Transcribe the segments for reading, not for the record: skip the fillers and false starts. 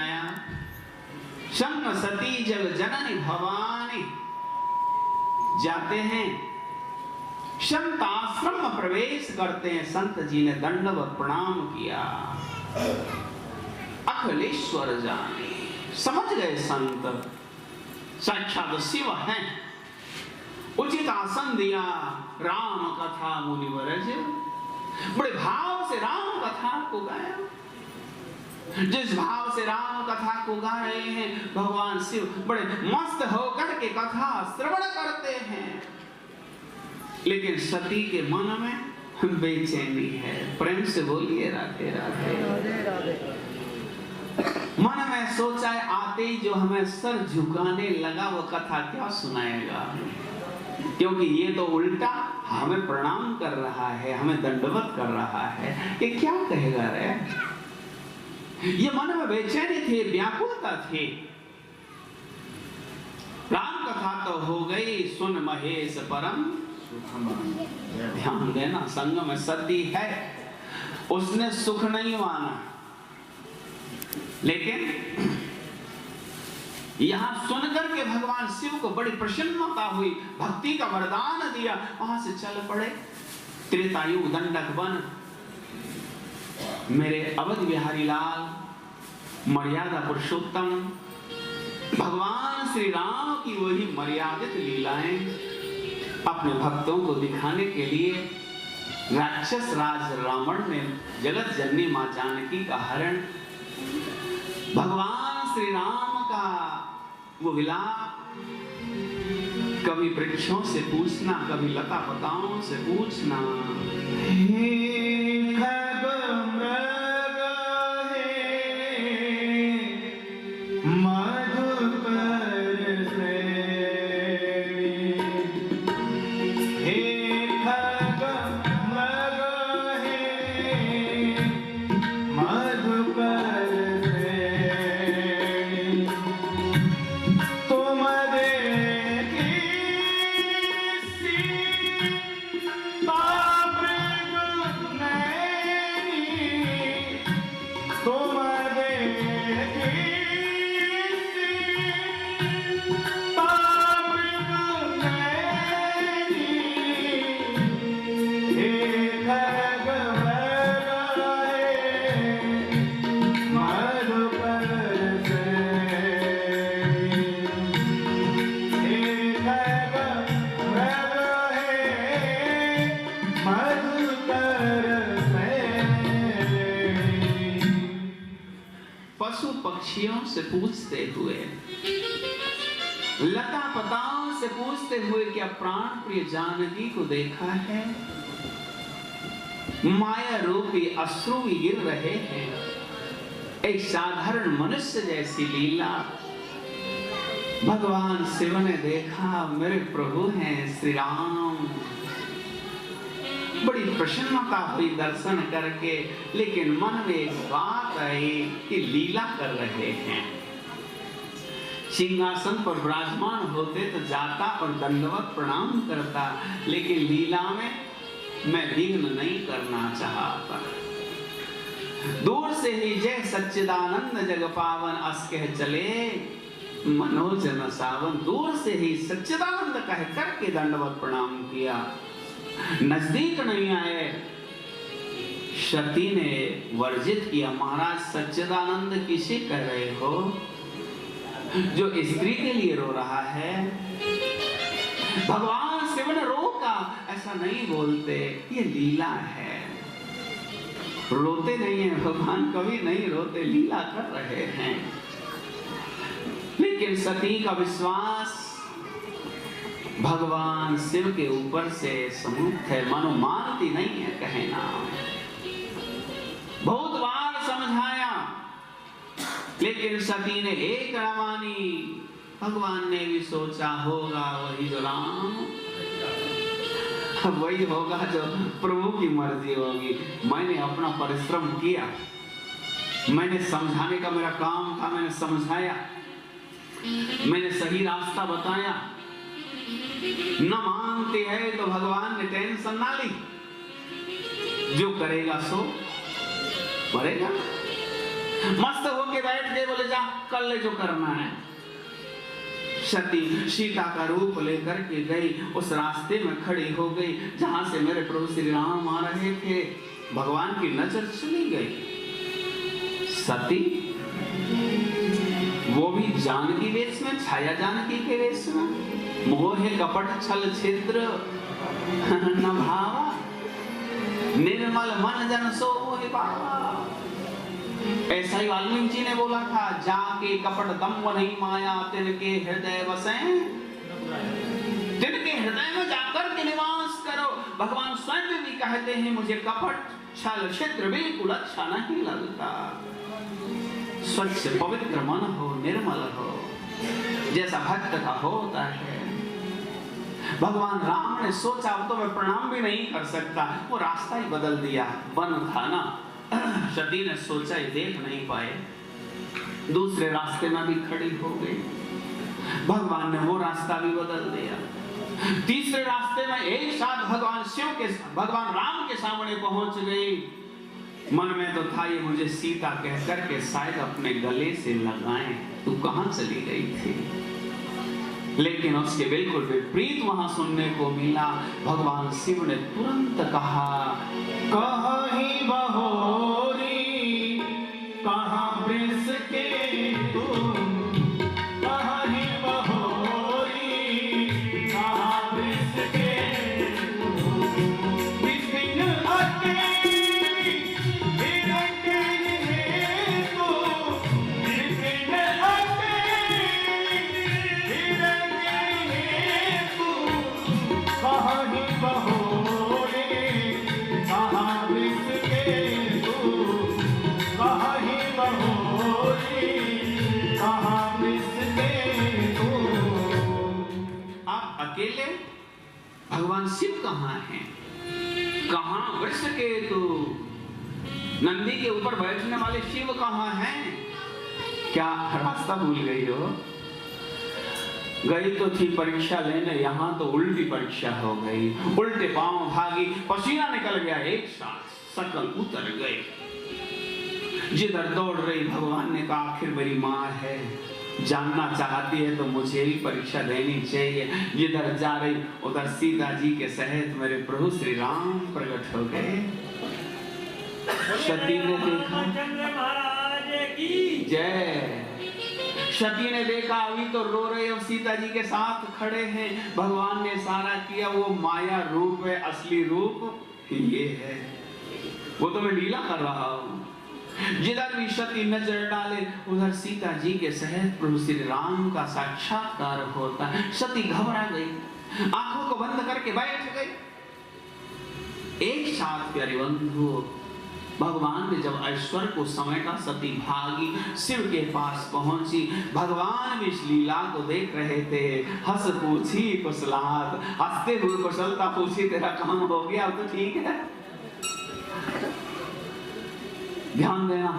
आया। शंख सती जग जननी भवानी जाते हैं, संत आश्रम में प्रवेश करते हैं। संत जी ने दंडवत प्रणाम किया। अखिलेश्वर जाने समझ गए संत साक्षात शिव हैं। उचित आसन दिया, राम कथा मुनिवरज, बड़े भाव से राम कथा को गाया। जिस भाव से राम कथा को गा रहे हैं, भगवान शिव बड़े मस्त होकर के कथा श्रवण करते हैं। लेकिन सती के मन में बेचैनी है। प्रेम से बोलिए राधे राधे। मन में सोचा है, आते ही जो हमें सर झुकाने लगा वो कथा क्या सुनाएगा, क्योंकि ये तो उल्टा हमें प्रणाम कर रहा है, हमें दंडवत कर रहा है। ये क्या कहेगा रे? ये मन में बेचैनी थी, व्याकुलता थी। राम कथा तो हो गई, सुन महेश परम ध्यान देना। संग में सती है, उसने सुख नहीं माना, लेकिन यहां सुनकर के भगवान शिव को बड़ी प्रसन्नता हुई, भक्ति का वरदान दिया। वहां से चल पड़े त्रेतायुग दंडक वन। मेरे अवध बिहारी लाल, मर्यादा पुरुषोत्तम भगवान श्री राम की वही मर्यादित लीलाएं अपने भक्तों को दिखाने के लिए राक्षस राज रावण ने जगत जननी मां जानकी का हरण, भगवान श्री राम का वो विलाप, कभी वृक्षों से पूछना, कभी लता पताओं से पूछना। से पूछते हुए, लता पताओं से पूछते हुए, क्या प्राण प्रिय जानकी को देखा है? माया रूपी अश्रु गिर रहे हैं। एक साधारण मनुष्य जैसी लीला भगवान शिव ने देखा। मेरे प्रभु हैं श्री राम। बड़ी प्रसन्नता हुई दर्शन करके, लेकिन मन में एक बात आई कि लीला कर रहे हैं। सिंहासन पर विराजमान होते तो जाता और दंडवत प्रणाम करता, लेकिन लीला में मैं विघ्न नहीं करना चाहता। दूर से ही जय सच्चिदानंद जग पावन अस कह चले मनोजन सावन। दूर से ही सच्चिदानंद कह करके दंडवत प्रणाम किया, नजदीक नहीं आए। सती ने वर्जित किया, महाराज सच्चिदानंद किसे कह रहे हो? जो स्त्री के लिए रो रहा है। भगवान शिव ने रोका, ऐसा नहीं बोलते, ये लीला है। रोते नहीं है भगवान, कभी नहीं रोते, लीला कर रहे हैं। लेकिन सती का विश्वास भगवान शिव के ऊपर से समुक्त है, मानो मानती नहीं है कहना। बहुत बार समझाया, लेकिन सती ने एक न मानी। भगवान ने भी सोचा होगा वही जो राम, वही होगा जो प्रभु की मर्जी होगी। मैंने अपना परिश्रम किया, मैंने समझाने का मेरा काम था, मैंने समझाया, मैंने सही रास्ता बताया। न मानते हैं तो भगवान ने टेंशन ना ली, जो करेगा सो करेगा। मस्त होके बैठ गए, बोले जा कर ले जो करना है। सती सीता का रूप लेकर के गई, उस रास्ते में खड़ी हो गई जहां से मेरे प्रभु श्री राम आ रहे थे। भगवान की नजर चली गई। सती वो भी जानकी वेश में, छाया जानकी के वेश में, मोह कपट छल छिद्र न भावा, निर्मल मन जन सो मोहि पावा। ऐसा ही वाल्मीकि जी ने बोला था, जाके कपट दम्भ नहीं माया तिनके हृदय बसें, तिनके हृदय में जाकर के निवास करो। भगवान स्वयं भी कहते हैं मुझे कपट छल छिद्र बिल्कुल अच्छा नहीं लगता। स्वच्छ पवित्र मन हो, निर्मल हो, जैसा भक्त का होता है। भगवान राम ने सोचा अब तो मैं प्रणाम भी नहीं कर सकता, वो रास्ता ही बदल दिया। वन था ना, सती ने सोचा ये देख नहीं पाए, दूसरे रास्ते में भी खड़ी हो गई। भगवान ने वो रास्ता भी बदल दिया। तीसरे रास्ते में एक साथ भगवान राम के सामने पहुंच गई। मन में तो था ये मुझे सीता कह करके शायद अपने गले से लगाएं, तू कहां चली गई थी। लेकिन उसके बिल्कुल विपरीत वहां सुनने को मिला। भगवान शिव ने तुरंत कहा, कहीं बहोरी कहाँ वृष के तुम, कहीं बहोरी कहाँ वृष के तुम, विपिन अकेली हिरण्य हेतु, विपिन अकेली हिरण्य हेतु, कहीं बहोरी कहाँ वृष के तुम, कहीं बहोरी कहाँ वृष के तुम। आप अकेले, भगवान शिव कहाँ हैं? कहाँ वृष के तुम, नंदी के ऊपर बैठने वाले शिव कहाँ हैं? क्या रास्ता भूल गई हो? गई तो थी परीक्षा लेने, यहां तो उल्टी परीक्षा हो गई। उल्टे पांव भागी, पसीना निकल गया, एक साथ सकल उतर गए। जिधर दौड़ रही, भगवान ने कहा आखिर मेरी माँ है, जानना चाहती है तो मुझे भी परीक्षा देनी चाहिए। जिधर जा रही उधर सीता जी के सहित मेरे प्रभु श्री राम प्रकट हो गए। सती ने देखा, जय, सती ने देखा अभी तो रो रहे और सीता जी के साथ खड़े हैं। भगवान ने इशारा किया, वो माया रूप है, असली रूप ये है, वो तो मैं लीला कर रहा हूं। जिधर भी सती नजर डाले उधर सीता जी के सहित प्रभु श्री राम का साक्षात्कार होता है। सती घबरा गई, आंखों को बंद करके बैठ गई। एक साथ प्यारे बंधु, भगवान ने जब ऐश्वर्य को समेटा, सती भागी शिव के पास पहुंची। भगवान भी इस लीला को देख रहे थे। हंस पूछी कुशलात, हंसते हुए कुशलता पूछी, तेरा काम हो गया, अब तो ठीक है। ध्यान देना,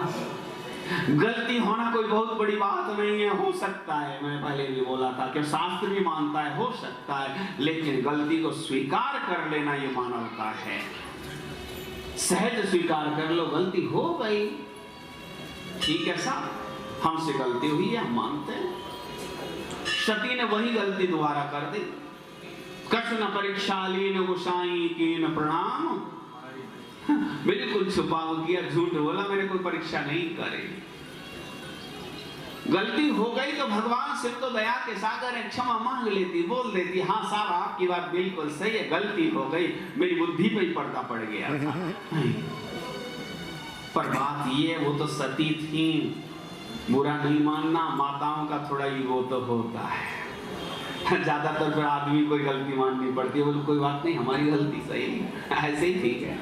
गलती होना कोई बहुत बड़ी बात नहीं है। हो सकता है, मैंने पहले भी बोला था कि शास्त्र भी मानता है, हो सकता है, लेकिन गलती को स्वीकार कर लेना ये मानवता है। सहज स्वीकार कर लो, गलती हो गई, ठीक है साहब, हमसे गलती हुई है, हम मानते हैं। सती ने वही गलती दोबारा कर दी। कृष्ण परीक्षा लीन गोसाई कीन प्रणाम, बिल्कुल छुपाव किया, झूठ बोला, मैंने कोई परीक्षा नहीं करी। गलती हो गई तो भगवान शिव तो दया के सागर है, क्षमा मांग लेती, बोल देती, हाँ साहब आपकी बात बिल्कुल सही है, गलती हो गई, मेरी बुद्धि पे ही पर्दा पड़ गया था। पर बात ये, वो तो सती थी, बुरा नहीं मानना, माताओं का थोड़ा ईगो तो होता है। ज्यादातर फिर आदमी कोई गलती माननी पड़ती है, वो तो कोई बात नहीं, हमारी गलती सही, ऐसे ही ठीक है।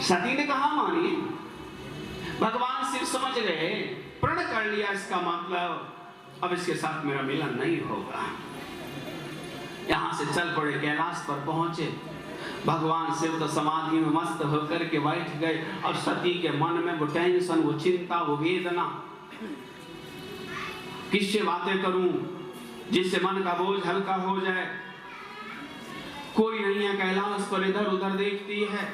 सती ने कहा मानिए, भगवान शिव समझ गए, प्रण कर लिया, इसका मतलब अब इसके साथ मेरा मिलन नहीं होगा। यहां से चल पड़े, कैलाश पर पहुंचे। भगवान शिव तो समाधि में मस्त होकर के बैठ गए और सती के मन में वो टेंशन, वो चिंता, वो वेदना, किससे बातें करूं जिससे मन का बोझ हल्का हो जाए। कोई नहीं है कैलाश पर, इधर उधर देखती है,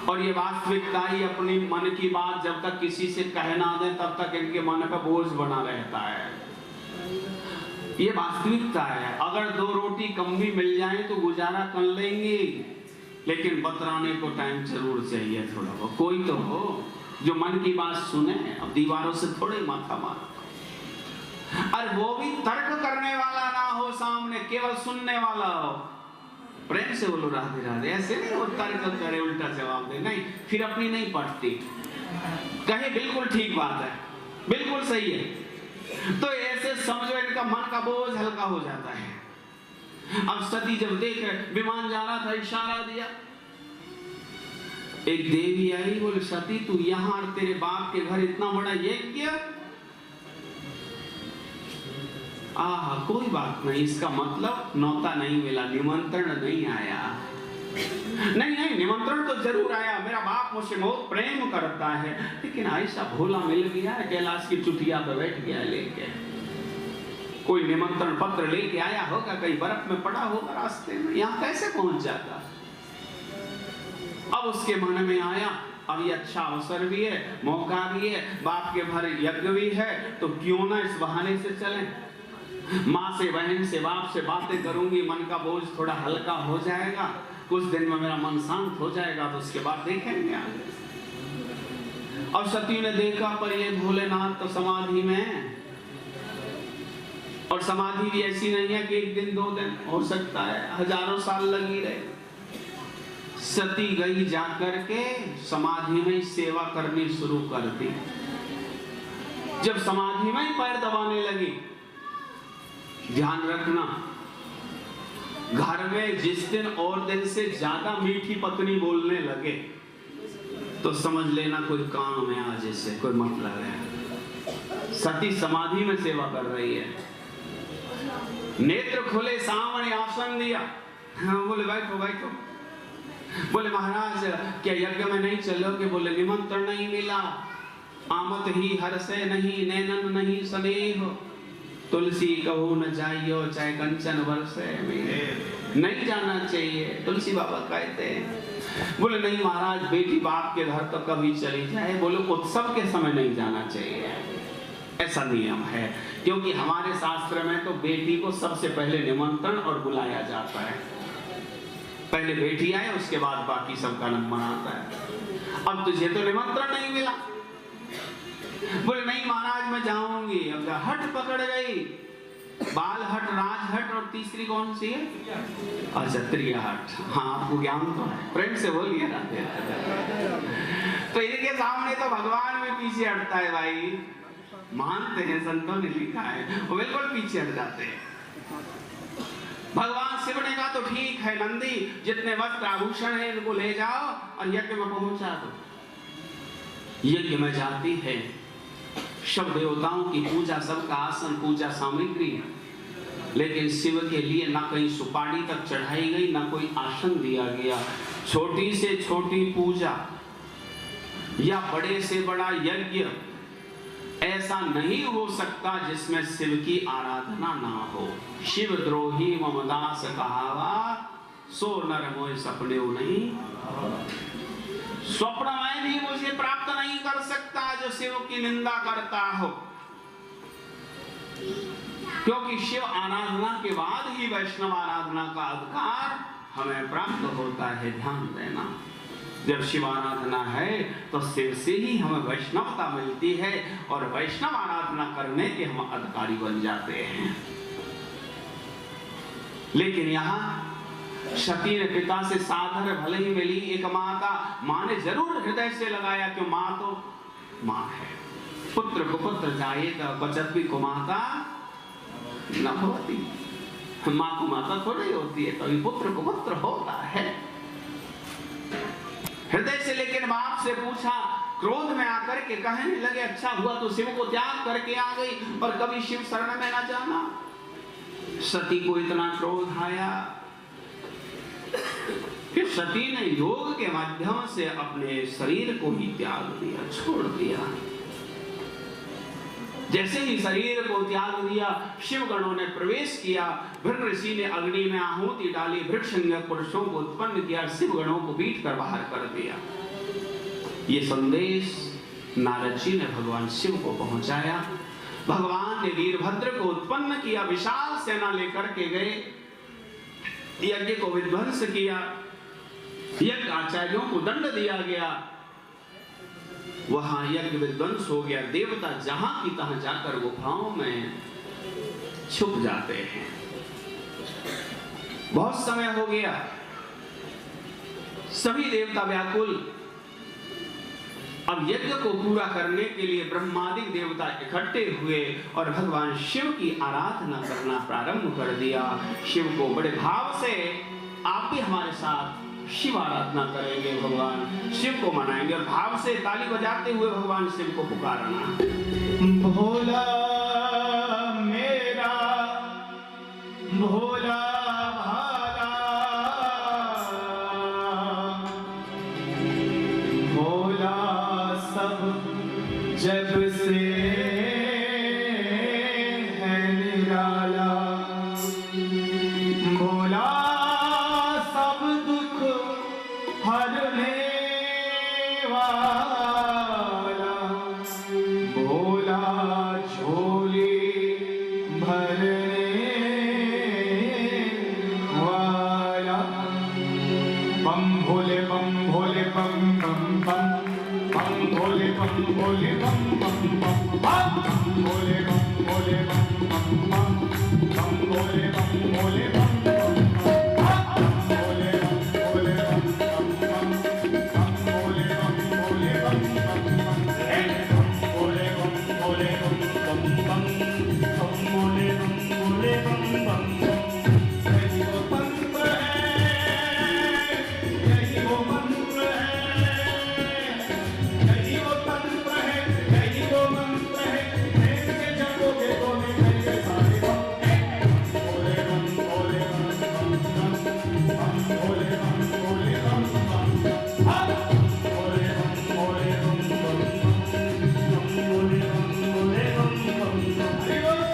और ये वास्तविकता ही अपनी मन की बात जब तक किसी से कह ना दें तब तक इनके मन पर बोझ बना रहता है। ये वास्तविकता है। अगर 2 रोटी कम भी मिल जाए तो गुजारा कर लेंगे, लेकिन बतराने को टाइम जरूर चाहिए थोड़ा। वो कोई तो हो जो मन की बात सुने। अब दीवारों से थोड़े माथा मारो। और वो भी तर्क करने वाला ना हो, सामने केवल सुनने वाला हो। प्रेम से बोलो राधे राधे। ऐसे नहीं वो तर्क करे उल्टा जवाब दे, नहीं, फिर अपनी नहीं पटती। कहे बिल्कुल ठीक बात है, बिल्कुल सही है, तो ऐसे समझो इनका मन का बोझ हल्का हो जाता है। अब सती जब देख विमान जा रहा था, इशारा दिया, एक देवी आई, बोले सती तू यहाँ तेरे बाप के घर इतना बड़ा यज्ञ। आहा, कोई बात नहीं, इसका मतलब नौता नहीं मिला, निमंत्रण नहीं आया। नहीं, निमंत्रण तो जरूर आया, मेरा बाप मुझसे बहुत प्रेम करता है, लेकिन ऐसा भोला मिल गया है, कैलाश की चुटिया पे बैठ गया लेके। कोई निमंत्रण पत्र लेके आया होगा, कहीं बर्फ में पड़ा होगा रास्ते में, यहाँ कैसे पहुंच जाता। अब उसके मन में आया, अब ये अच्छा अवसर भी है, मौका भी है, बाप के घर यज्ञ भी है, तो क्यों ना इस बहाने से चलें। माँ से, बहन से, बाप से बातें करूंगी, मन का बोझ थोड़ा हल्का हो जाएगा, कुछ दिन में मेरा मन शांत हो जाएगा, तो उसके बाद देखेंगे आगे। और सती ने देखा पर ये भोलेनाथ तो समाधि में, और समाधि भी ऐसी नहीं है कि 1 दिन 2 दिन, हो सकता है हजारों साल लगी रहे। सती गई जाकर के समाधि में सेवा करनी शुरू कर दी। जब समाधि में ही पैर दबाने लगी, ध्यान रखना, घर में जिस दिन और दिन से ज्यादा मीठी पत्नी बोलने लगे तो समझ लेना कोई काम है, आज इससे कोई मतलब है। सती समाधि में सेवा कर रही है। नेत्र खोले, सामने आसन दिया, बोले बैठो बैठो। बोले महाराज क्या यज्ञ में नहीं चलोगे? बोले निमंत्रण नहीं मिला, आमत ही हर्षे नहीं, नैनन नहीं स्नेह, तुलसी कहो न जाइयो चाहे कंचन वर्षे, नहीं जाना चाहिए, तुलसी बाबा कहते हैं। बोले नहीं महाराज, बेटी बाप के घर तो कभी चली जाए, बोले उत्सव के समय नहीं जाना चाहिए, ऐसा नियम है, क्योंकि हमारे शास्त्र में तो बेटी को सबसे पहले निमंत्रण और बुलाया जाता है। पहले बेटी आए, उसके बाद बाकी सबका नंबर आता है। अब तुझे तो निमंत्रण नहीं मिला। बोले नहीं महाराज मैं जाऊंगी। अब हट पकड़ गई, बाल हट, राज हट, और तीसरी कौन सी है? अच्छा, त्रिया हट। हाँ, आपको ज्ञान तो है, प्रेम से बोलिए ना। तो इनके सामने तो भगवान में पीछे हटता है भाई, मानते हैं, संतों ने लिखा है, वो बिल्कुल पीछे हट जाते हैं। भगवान शिव ने कहा तो ठीक है नंदी, जितने वस्त्र आभूषण है इनको ले जाओ और यज्ञ में पहुंचा दो। यज्ञ में जाती है, सब देवताओं की पूजा, सबका आसन, पूजा सामग्री, लेकिन शिव के लिए ना कहीं सुपारी तक चढ़ाई गई, ना कोई आसन दिया गया। छोटी से छोटी पूजा या बड़े से बड़ा यज्ञ ऐसा नहीं हो सकता जिसमें शिव की आराधना ना हो। शिव द्रोही मम दास कहावा, सो नर मोह सपने नहीं। स्वप्न में भी मुझे प्राप्त नहीं कर सकता जो शिव की निंदा करता हो, क्योंकि शिव आराधना के बाद ही वैष्णव आराधना का अधिकार हमें प्राप्त होता है। ध्यान देना, जब शिव आराधना है तो शिव से ही हमें वैष्णवता मिलती है, और वैष्णव आराधना करने के हम अधिकारी बन जाते हैं। लेकिन यहाँ सती ने पिता से साधर भले ही मिली एक माता, माँ ने जरूर हृदय से लगाया कि माँ तो माँ है, पुत्र को पुत्र जाए बचत को माता न होती। माँ को माता थोड़ी होती है, कभी पुत्र को पुत्र होता है हृदय से। लेकिन बाप से पूछा, क्रोध में आकर के कहने लगे अच्छा हुआ तो शिव को त्याग करके आ गई, और कभी शिव शरण में न जाना। सती को इतना क्रोध आया, फिर सती ने योग के माध्यम से अपने शरीर को ही त्याग दिया, छोड़ दिया। जैसे ही शरीर को त्याग दिया, शिव गणों ने प्रवेश किया। भृगु ऋषि ने अग्नि में आहुति डाली, भृक्षंग पुरुषों को उत्पन्न किया, शिव गणों को बीट कर बाहर कर दिया। ये संदेश नारद जी ने भगवान शिव को पहुंचाया। भगवान ने वीरभद्र को उत्पन्न किया, विशाल सेना लेकर के गए, यज्ञ को विध्वंस किया, यज्ञ आचार्यों को दंड दिया गया, वहां यज्ञ विध्वंस हो गया। देवता जहां की तहां जाकर गुफाओं में छुप जाते हैं। बहुत समय हो गया, सभी देवता व्याकुल। अब यज्ञ को पूरा करने के लिए ब्रह्मादिक देवता इकट्ठे हुए और भगवान शिव की आराधना करना प्रारंभ कर दिया। शिव को बड़े भाव से, आप भी हमारे साथ शिव आराधना करेंगे, भगवान शिव को मनाएंगे, और भाव से ताली बजाते हुए भगवान शिव को पुकारना। भोला मेरा भोला भाला, भोला सब जब से है निराला, भोला सब दुख हरने वाला, भोला झोली भरने वाला। बम भोले बम भोले बम बम बम, बम भोले बम भोले बम बम बम, बम भोले बम भोले बम बम बम, बम भोले बम भोले बम बम बम, भोले बम भोले बम बम बम, बम भोले बम भोले बम बम बम, बम भोले बम भोले बम बम बम, बम भोले बम भोले बम बम बम। यही वो मंत्र है, यही वो मंत्र है, यही वो तंत्र है, यही वो मंत्र है, प्रेम से जपोगे तो मिलेंगे सारे बम। भोले बम भोले बम बम बम, बम भोले बम भोले बम बम बम, भोले बम भोले बम बम बम, बम भोले बम भोले बम बम बम। हरि बोल।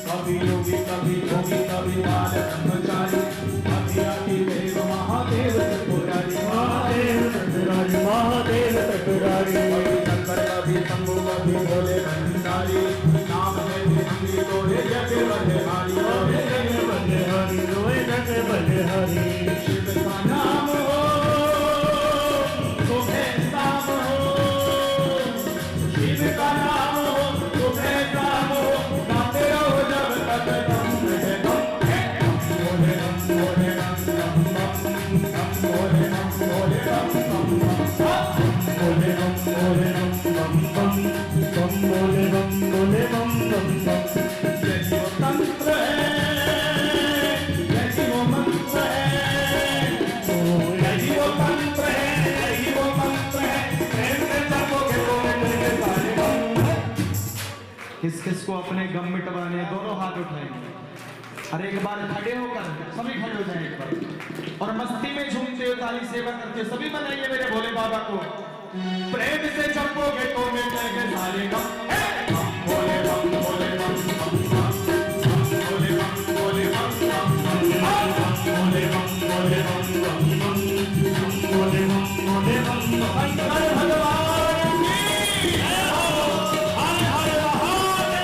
कभी योगी कभी भोगी कभी बाल ब्रह्मचारी, कभी आदि देव महादेव त्रिपुरारी, महादेव त्रिपुरारी, महादेव त्रिपुरारी। कभी शंकर कभी शंभु कभी भोले भंडारी, नाम में भी मंदिर रोहे जग बलिहारी, रोहे जग बलिहारी, रोहे जग बलिहारी। शिव का नाम हो तुम्हें नाम हो, शिव का नाम हो तुम्हें नाम हो, गाते रहो जब तक दम है दम। भोले बम भोले बम बम बम, बम भोले बम भोले बम बम बम, भोले बम भोले बम बम बम, बम भोले बम भोले बम बम बम। यही वो तंत्र है, यही वो मंत्र है, यही वो तंत्र है, यही वो मंत्र है, प्रेम से जपोगे तो मिलेंगे सारे बम। किस किस को अपने गम मिटवाने, दोनों हाथ उठाएंगे और एक बार खड़े होकर सभी खड़े हो जाएं एक बार, और मस्ती में झूमते हुए ताली सेवा करते सभी बनाइए मेरे भोले बाबा को। प्रेम से जपोगे तो मिलेंगे सारे गम। बम भोले बम भोले बम बम बम, बम भोले बम भोले बम बम बम, बम भोले बम भोले बम बम बम, बम भोले बम भोले बम बम। शंकर भगवान की जय हो, हर हर महादेव।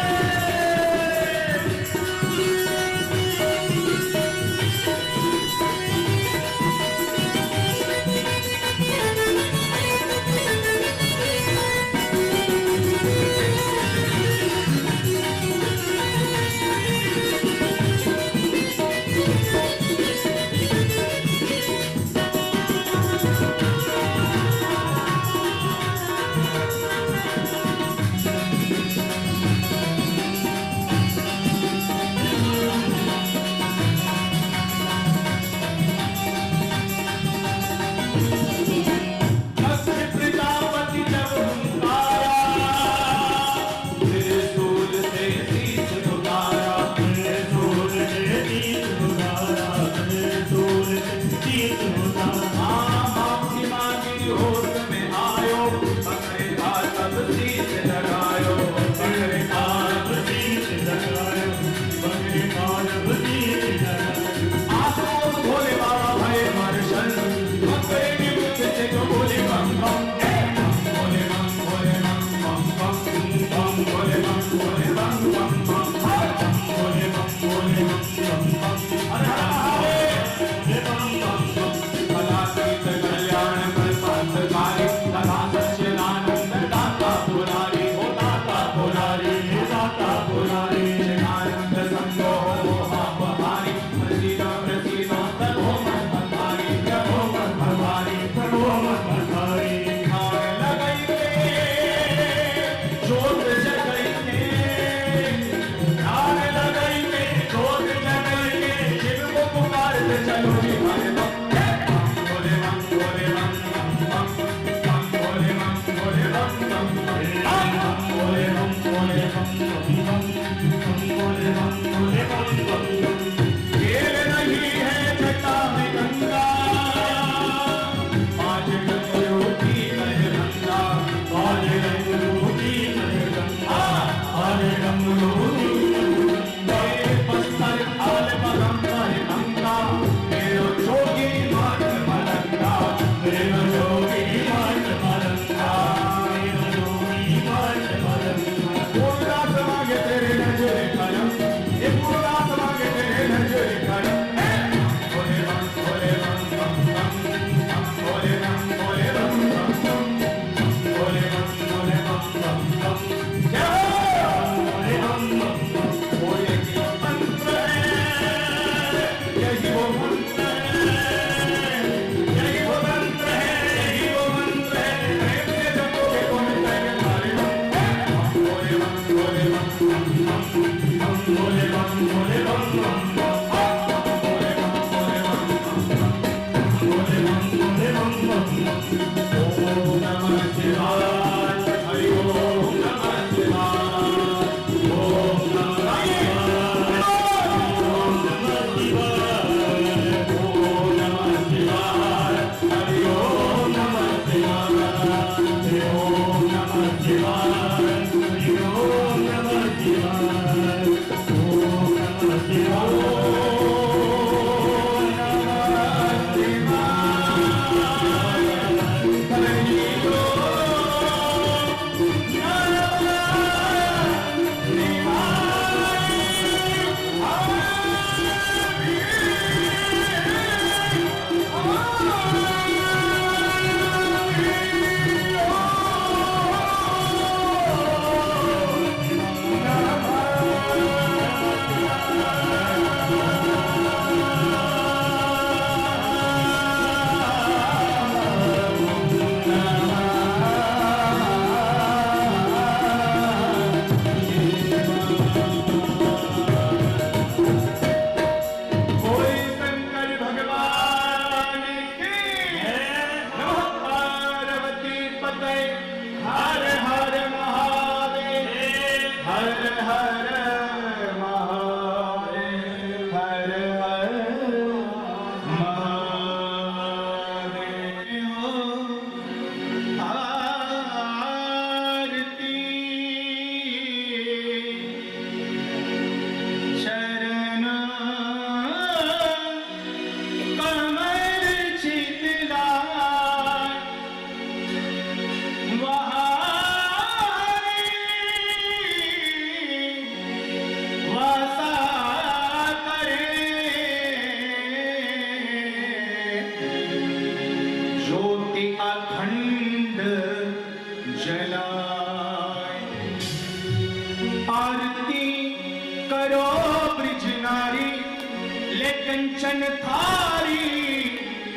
कंचन थारी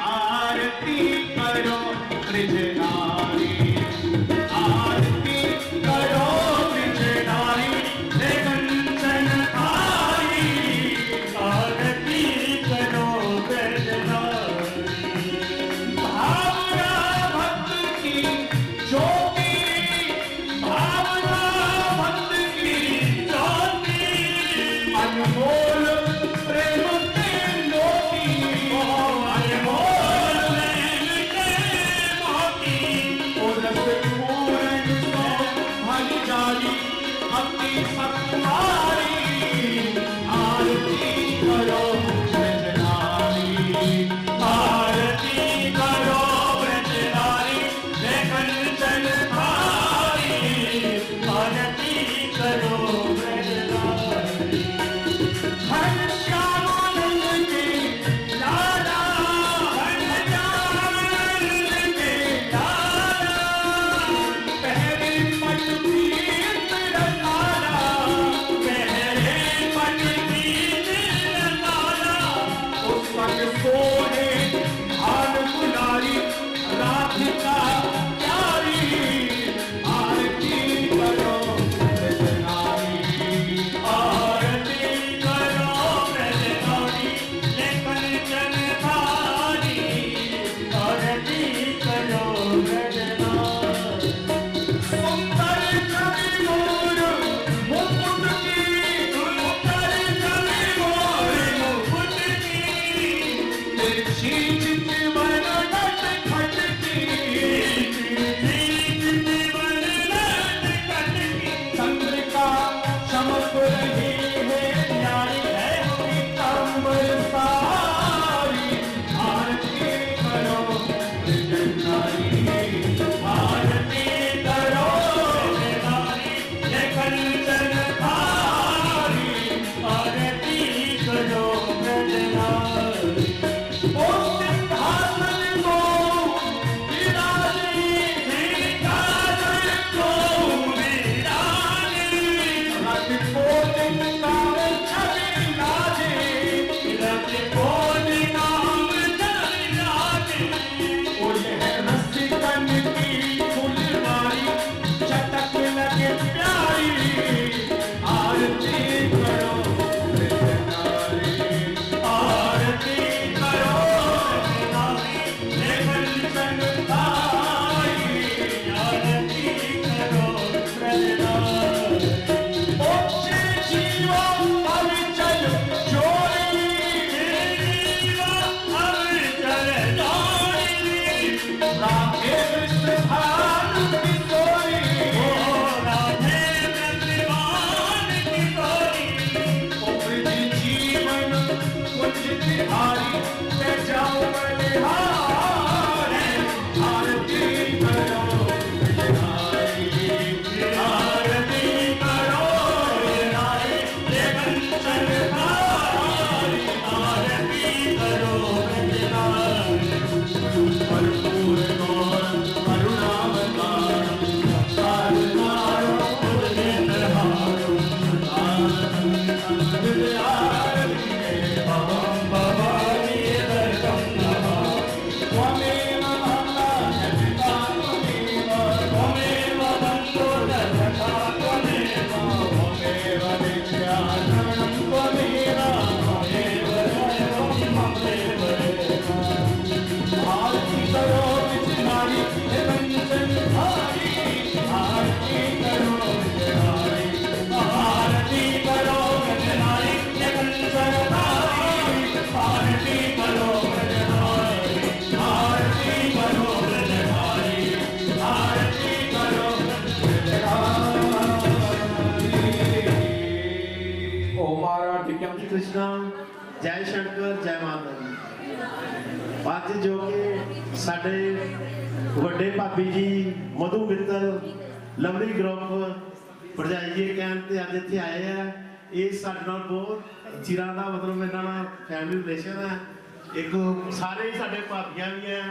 आरती करो ब्रज नारी, आरती करो ब्रज नारी, ले कंचन थारी आरती करो ब्रज नारी। भावना भक्त की ज्योति, भावना भक्त की ज्योति, अनमोल प्रेम के मोती, अनमोल प्रेम के मोती, ओ रस पूर्ण सो भली जारी भक्ति सत्तारी, आरती करो ब्रज नारी, आरती करो ब्रज नारी, ले कंचन थारी आरती करो ब्रज नारी। कृष्णा जय शंकर जय माता दी। ਅੱਜ ਜੋ ਕਿ ਸਾਡੇ ਵੱਡੇ ਭਾਬੀ ਜੀ ਮਧੂ ਮਿੱਤਲ ਲਵਲੀ ਗਰੁੱਪ ਭਰਜਾਈ ਜੀ ਕਹਿਣ ਤੇ ਅੱਜ ਇੱਥੇ ਆਏ ਆ। ਇਹ ਸਾਡੇ ਨਾਲ ਬਹੁਤ ਚਿਰਾਂ ਦਾ ਮਤਲਬ ਇਹਨਾਂ ਨਾਲ ਫੈਮਿਲੀ ਰਿਲੇਸ਼ਨ ਹੈ। ਇੱਕ ਸਾਰੇ ਹੀ ਸਾਡੇ ਭਾਬੀਆਂ ਵੀ ਆ,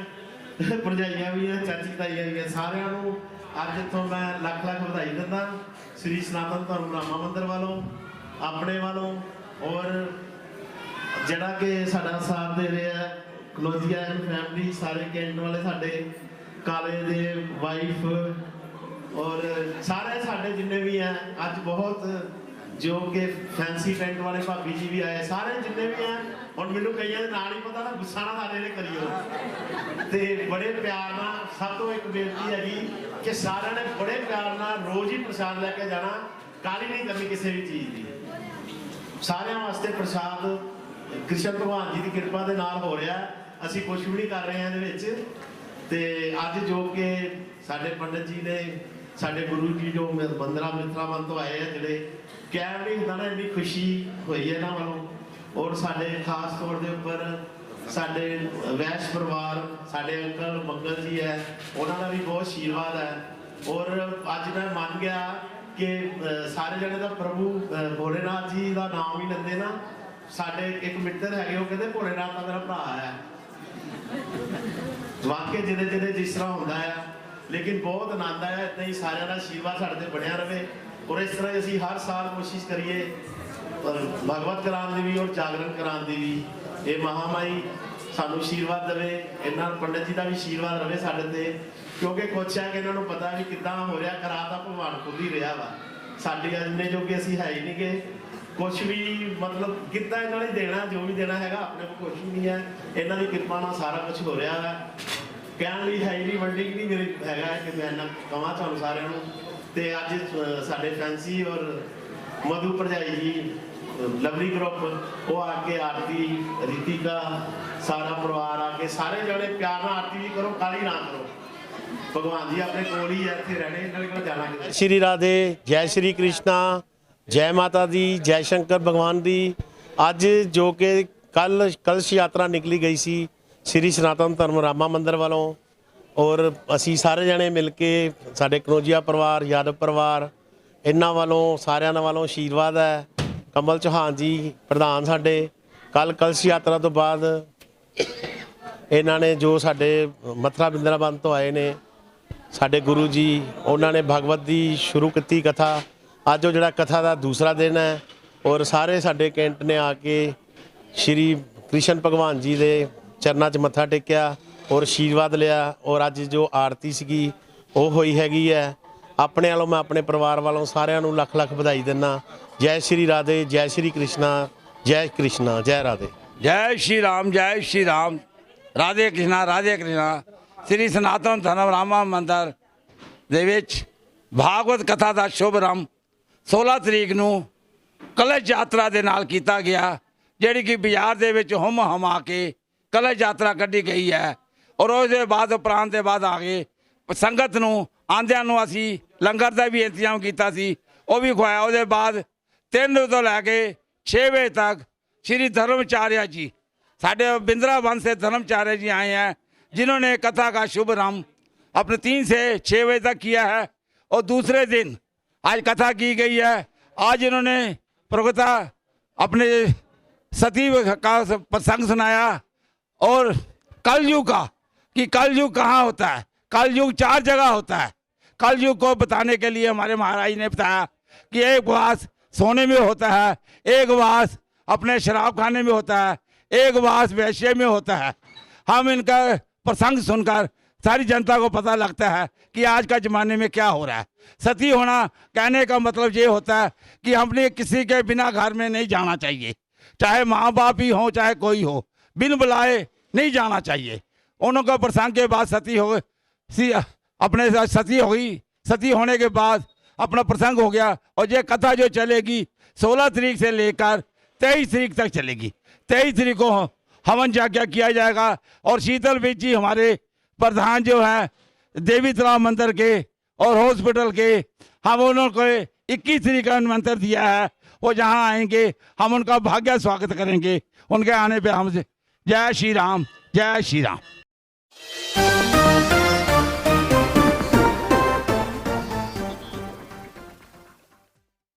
ਭਰਜਾਈਆਂ ਵੀ ਆ, ਚਾਚੀ ਤਾਈਆਂ ਵੀ ਆ। ਸਾਰਿਆਂ ਨੂੰ ਅੱਜ ਇੱਥੋਂ ਮੈਂ ਲੱਖ ਲੱਖ ਵਧਾਈ ਦਿੰਦਾ ਸ੍ਰੀ ਸਨਾਤਨ ਧਰਮ ਰਾਮਾ ਮੰਦਿਰ ਵੱਲੋਂ, ਆਪਣੇ ਵੱਲੋਂ, ਔਰ ਜਿਹੜਾ ਕਿ ਸਾਡਾ ਸਾਥ ਦੇ ਰਿਹਾ ਕਲੋਜੀਆ ਫੈਮਿਲੀ, ਸਾਰੇ ਕੈਂਟ ਵਾਲੇ, ਸਾਡੇ ਕਾਲੇ ਦੇ ਵਾਈਫ ਔਰ ਸਾਰੇ ਸਾਡੇ ਜਿੰਨੇ ਵੀ ਆ। ਅੱਜ ਬਹੁਤ ਜੋ ਕਿ ਫੈਂਸੀ ਟੈਂਟ ਵਾਲੇ ਭਾਬੀ ਜੀ ਵੀ ਆਏ, ਸਾਰੇ ਜਿੰਨੇ ਵੀ ਆ। ਹੁਣ ਮੈਨੂੰ ਕਈਆਂ ਦੇ ਨਾਲ ਹੀ ਪਤਾ ਨਾ, ਗੁੱਸਾ ਨਾ ਸਾਰੇ ਨੇ ਕਰਿਓ ਤੇ ਬੜੇ ਪਿਆਰ ਨਾਲ। ਸਭ ਤੋਂ ਇੱਕ ਬੇਨਤੀ ਹੈਗੀ ਕਿ ਸਾਰਿਆਂ ਨੇ ਬੜੇ ਪਿਆਰ ਨਾਲ ਰੋਜ਼ ਹੀ ਪ੍ਰਸ਼ਾਦ ਲੈ ਕੇ ਜਾਣਾ, ਕਾਹਲੀ ਨਹੀਂ ਕਰਨੀ ਕਿਸੇ ਵੀ ਚੀਜ਼ ਦੀ। ਸਾਰਿਆਂ ਵਾਸਤੇ ਪ੍ਰਸ਼ਾਦ ਕ੍ਰਿਸ਼ਨ ਭਗਵਾਨ ਜੀ ਦੀ ਕਿਰਪਾ ਦੇ ਨਾਲ ਹੋ ਰਿਹਾ। ਅਸੀਂ ਕੁਛ ਵੀ ਨਹੀਂ ਕਰ ਰਹੇ ਹਾਂ ਇਹਦੇ ਵਿੱਚ। ਤੇ ਅੱਜ ਜੋ ਕਿ ਸਾਡੇ ਪੰਡਤ ਜੀ ਨੇ, ਸਾਡੇ ਗੁਰੂ ਜੀ ਜੋ ਬੰਦਰਾ ਮਿੱਤਰਾਵਨ ਤੋਂ ਆਏ ਆ, ਜਿਹੜੇ ਕਹਿਣ ਨਹੀਂ ਹੁੰਦਾ ਨਾ, ਇੰਨੀ ਖੁਸ਼ੀ ਹੋਈ ਹੈ ਇਹਨਾਂ ਵੱਲੋਂ। ਔਰ ਸਾਡੇ ਖਾਸ ਤੌਰ ਦੇ ਉੱਪਰ ਸਾਡੇ ਵੈਸ਼ ਪਰਿਵਾਰ, ਸਾਡੇ ਅੰਕਲ ਮੰਗਲ ਜੀ ਹੈ, ਉਹਨਾਂ ਦਾ ਵੀ ਬਹੁਤ ਆਸ਼ੀਰਵਾਦ ਹੈ। ਔਰ ਅੱਜ ਮੈਂ ਮੰਨ ਗਿਆ ਕਿ ਸਾਰੇ ਜਣੇ ਦਾ ਪ੍ਰਭੂ ਭੋਲੇਨਾਥ ਜੀ ਦਾ ਨਾਮ ਹੀ ਲੈਂਦੇ ਨਾ। ਸਾਡੇ ਇੱਕ ਮਿੱਤਰ ਹੈਗੇ, ਉਹ ਕਹਿੰਦੇ ਭੋਲੇਨਾਥ ਦਾ ਮੇਰਾ ਭਰਾ ਹੈ। ਵਾਕਈ ਜਿਹਦੇ ਜਿਹਦੇ ਜਿਸ ਤਰ੍ਹਾਂ ਹੁੰਦਾ ਹੈ, ਲੇਕਿਨ ਬਹੁਤ ਆਨੰਦ ਆਇਆ। ਇੱਦਾਂ ਹੀ ਸਾਰਿਆਂ ਦਾ ਆਸ਼ੀਰਵਾਦ ਸਾਡੇ ਤੇ ਬਣਿਆ ਰਵੇ। ਔਰ ਇਸ ਤਰ੍ਹਾਂ ਅਸੀਂ ਹਰ ਸਾਲ ਕੋਸ਼ਿਸ਼ ਕਰੀਏ ਭਗਵਤ ਕਰਾਉਣ ਦੀ ਵੀ ਔਰ ਜਾਗਰਣ ਕਰਾਉਣ ਦੀ ਵੀ। ਇਹ ਮਹਾਮਾਈ ਸਾਨੂੰ ਆਸ਼ੀਰਵਾਦ ਦੇਵੇ, ਇਹਨਾਂ ਪੰਡਤ ਜੀ ਦਾ ਵੀ ਆਸ਼ੀਰਵਾਦ ਰਵੇ ਸਾਡੇ ਤੇ, ਕਿਉਂਕਿ ਕੁਛ ਹੈ ਕਿ ਇਹਨਾਂ ਨੂੰ ਪਤਾ ਵੀ ਕਿੱਦਾਂ ਹੋ ਰਿਹਾ। ਕਰਾ ਤਾਂ ਭਗਵਾਨ ਖੁਦ ਹੀ ਰਿਹਾ ਵਾ। ਸਾਡੀ ਇੰਨੇ ਜੋਗੇ ਅਸੀਂ ਹੈ ਹੀ ਨਹੀਂ ਗੇ ਕੁਛ ਵੀ, ਮਤਲਬ ਕਿੱਦਾਂ ਇਹਨਾਂ ਨੇ ਦੇਣਾ, ਜੋ ਵੀ ਦੇਣਾ ਹੈਗਾ ਆਪਣੇ ਕੋਲ ਕੁਛ ਵੀ ਨਹੀਂ ਹੈ। ਇਹਨਾਂ ਦੀ ਕਿਰਪਾ ਨਾਲ ਸਾਰਾ ਕੁਝ ਹੋ ਰਿਹਾ ਹੈ। ਕਹਿਣ ਲਈ ਹੈ ਹੀ ਨਹੀਂ, ਵੰਡੀ ਨਹੀਂ ਮੇਰੇ ਹੈਗਾ ਕਿ ਮੈਂ ਇਹਨਾਂ ਕਹਾਂ ਤੁਹਾਨੂੰ ਸਾਰਿਆਂ ਨੂੰ। ਤੇ ਅੱਜ ਸਾਡੇ ਫੈਂਸੀ ਔਰ ਮਧੂ ਭਰਜਾਈ ਜੀ ਲਵਲੀ ਗਰੁੱਪ ਉਹ ਆ ਕੇ ਆਰਤੀ, ਰੀਤਿਕਾ, ਸਾਰਾ ਪਰਿਵਾਰ ਆ ਕੇ ਸਾਰੇ ਜਣੇ ਪਿਆਰ ਨਾਲ ਆਰਤੀ ਵੀ ਕਰੋ, ਕਾਲੀ ਨਾ ਕਰੋ। ਭਗਵਾਨ ਜੀ ਆਪਣੇ ਕੋਲ ਹੀ ਇੱਥੇ ਰਹਿਣੇ, ਇਹਨਾਂ ਕੋਲ ਜਾਣਾ ਕਿਤੇ। श्री राधे, जय श्री कृष्णा, जय माता दी, जय शंकर भगवान दी। ਅੱਜ ਜੋ ਕਿ ਕੱਲ ਕਲਸ਼ ਯਾਤਰਾ ਨਿਕਲੀ ਗਈ ਸੀ ਸ੍ਰੀ ਸਨਾਤਨ ਧਰਮ ਰਾਮਾ ਮੰਦਿਰ ਵੱਲੋਂ, ਔਰ ਅਸੀਂ ਸਾਰੇ ਜਣੇ ਮਿਲ ਕੇ, ਸਾਡੇ ਕਨੋਜੀਆ ਪਰਿਵਾਰ, ਯਾਦਵ ਪਰਿਵਾਰ, ਇਹਨਾਂ ਵੱਲੋਂ ਸਾਰਿਆਂ ਦਾ ਵੱਲੋਂ ਆਸ਼ੀਰਵਾਦ ਹੈ। ਕਮਲ ਚੌਹਾਨ ਜੀ ਪ੍ਰਧਾਨ ਸਾਡੇ, ਕੱਲ ਕਲਸ਼ ਯਾਤਰਾ ਤੋਂ ਬਾਅਦ ਇਹਨਾਂ ਨੇ ਜੋ ਸਾਡੇ ਮਥੁਰਾ ਬਿੰਦਰਾਵਨ ਤੋਂ ਆਏ ਨੇ ਸਾਡੇ ਗੁਰੂ ਜੀ, ਉਹਨਾਂ ਨੇ ਭਗਵਤ ਦੀ ਸ਼ੁਰੂ ਕੀਤੀ ਕਥਾ। ਅੱਜ ਉਹ ਜਿਹੜਾ ਕਥਾ ਦਾ ਦੂਸਰਾ ਦਿਨ ਹੈ, ਔਰ ਸਾਰੇ ਸਾਡੇ ਕੈਂਟ ਨੇ ਆ ਕੇ ਸ਼੍ਰੀ ਕ੍ਰਿਸ਼ਨ ਭਗਵਾਨ ਜੀ ਦੇ ਚਰਨਾਂ 'ਚ ਮੱਥਾ ਟੇਕਿਆ ਔਰ ਆਸ਼ੀਰਵਾਦ ਲਿਆ। ਔਰ ਅੱਜ ਜੋ ਆਰਤੀ ਸੀਗੀ ਉਹ ਹੋਈ ਹੈਗੀ ਹੈ। ਆਪਣੇ ਵੱਲੋਂ ਮੈਂ ਆਪਣੇ ਪਰਿਵਾਰ ਵੱਲੋਂ ਸਾਰਿਆਂ ਨੂੰ ਲੱਖ ਲੱਖ ਵਧਾਈ ਦਿੰਦਾ। ਜੈ ਸ਼੍ਰੀ ਰਾਧੇ, ਜੈ ਸ਼੍ਰੀ ਕ੍ਰਿਸ਼ਨਾ, ਜੈ ਕ੍ਰਿਸ਼ਨਾ, ਜੈ ਰਾਧੇ। जय श्री राम, जय श्री राम, राधे कृष्णा, राधे कृष्णा। श्री सनातन धर्म रामा मंदिर ਦੇ ਵਿੱਚ ਭਾਗਵਤ ਕਥਾ ਦਾ ਸ਼ੁਭ ਆਰੰਭ 16 ਤਰੀਕ ਨੂੰ ਕਲਸ਼ ਯਾਤਰਾ ਦੇ ਨਾਲ ਕੀਤਾ ਗਿਆ, ਜਿਹੜੀ ਕਿ ਬਾਜ਼ਾਰ ਦੇ ਵਿੱਚ ਹੁਮ ਹਮਾ ਕੇ ਕਲਸ਼ ਯਾਤਰਾ ਕੱਢੀ ਗਈ ਹੈ। ਔਰ ਉਹਦੇ ਬਾਅਦ ਉਪਰਾਂਤ ਦੇ ਬਾਅਦ ਆ ਗਏ ਸੰਗਤ ਨੂੰ ਆਂਦਿਆਂ ਨੂੰ ਅਸੀਂ ਲੰਗਰ ਦਾ ਵੀ ਇੰਤਜ਼ਾਮ ਕੀਤਾ ਸੀ, ਉਹ ਵੀ ਖਵਾਇਆ। ਉਹਦੇ ਬਾਅਦ 3 ਵਜੇ ਤੋਂ ਲੈ ਕੇ 6 ਵਜੇ तक श्री धर्मचार्य जी, साढ़े बिंद्रावन से धर्मचार्य जी आए हैं, जिन्होंने कथा का शुभ आरंभ अपने 3 से 6 बजे तक किया है। और दूसरे दिन आज कथा की गई है। आज इन्होंने प्रवक्ता अपने सती का प्रसंग सुनाया और कलयुग का कि कलयुग कहाँ होता है। कलयुग 4 जगह होता है। कलयुग को बताने के लिए हमारे महाराज ने बताया कि एक वास सोने में होता है, एक वास अपने शराब खाने में होता है, एक वास वैश्य में होता है। हम इनका प्रसंग सुनकर सारी जनता को पता लगता है कि आज का ज़माने में क्या हो रहा है। सती होना कहने का मतलब ये होता है कि हमने किसी के बिना घर में नहीं जाना चाहिए, चाहे माँ बाप ही हो चाहे कोई हो, बिन बुलाए नहीं जाना चाहिए। उनका प्रसंग के बाद सती हो अपने साथ सती हो गई। सती होने के बाद अपना प्रसंग हो गया और ये कथा जो चलेगी 16 तारीख से लेकर 23 तारीख तक चलेगी। 23 तारीख को हवन यज्ञ किया जाएगा और शीतल बीज जी हमारे प्रधान जो हैं देवी तालाब मंदिर के और हॉस्पिटल के, हम उनको 21 तारीख का निमंत्रण दिया है। वो जहाँ आएंगे हम उनका भाग्य स्वागत करेंगे। उनके आने पे हम जय श्री राम, जय श्री राम।